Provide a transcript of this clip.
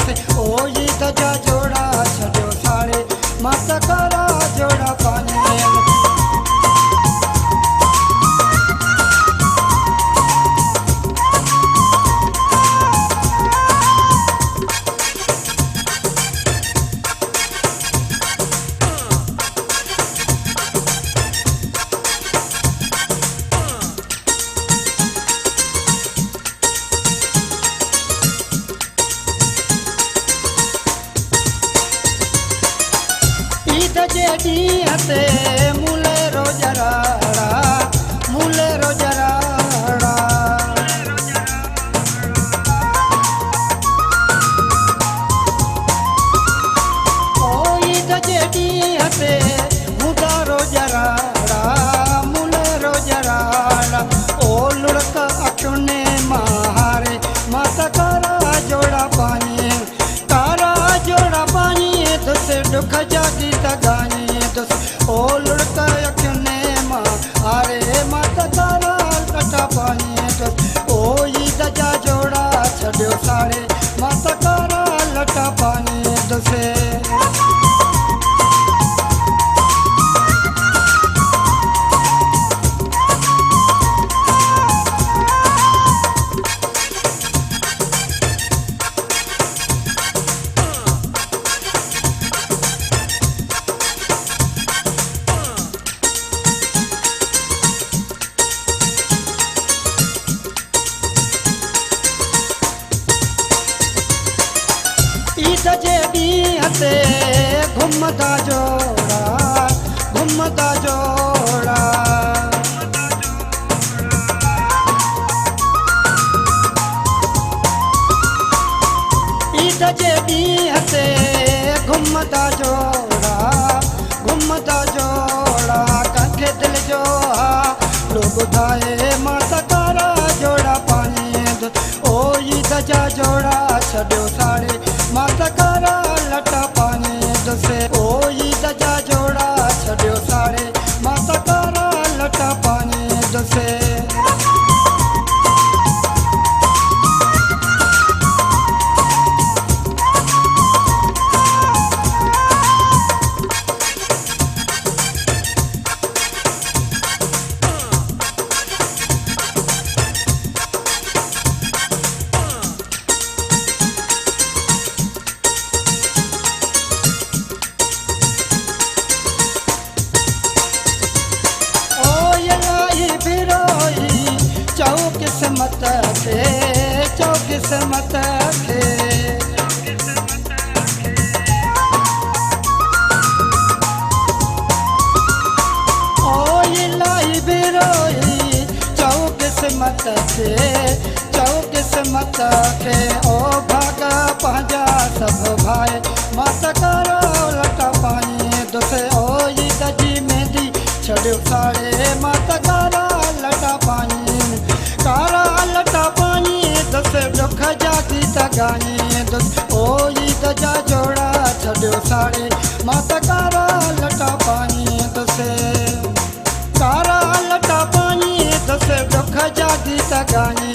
दसे ओ ईद जा जोड़ा छड़ियो साड़े माता कारा जोड़ा पानी ईद जेडी हते मूले रोजराड़ा मूले रोजराड़ा ओ ईद जेडी हते मुदा रोजराड़ा मूले रोजराड़ा ओ लुड़क अखने मारे माता कारा जोड़ा पानी कारा जोड़ा पानी तुसे दुख जागी तगानी तुस ओ लुड़का अखने मां आरे माता तारा कटा पानी तुस ओ ईद जा जोड़ा छड़ियो साड़े माता कारा लटा पानी तुसे ईद जेडी हते घुमदा जोड़ा घुमदा जोड़ा ईद जेडी हते घुमदा जोड़ा कंखे दिल जो लोग धाए माता कारा जोड़ा पानी ओ ईद जा जोड़ा छड़ियो साड़े माता कारा लटा पानी दसे ओ ईद जा जोड़ा छड़ियो साड़े माता कारा लटा पानी दसे किस्मत खे चौ किस्मत खे ओ इलाही बिरोही चौ किस्मत खे ओ भागा पंहिंजा सभु भाई माता कारा लटा पानी दुसे ओ ईद जी मेहंदी छड़ियो साड़े माता कारा लटा पानी कारा लटा पानी दस दुख जागी तगानी दस ओ ईद जा जोड़ा छड़ियो साड़े माता कारा लटा पानी दसे कारा लटा पानी दस दुख जागी तगानी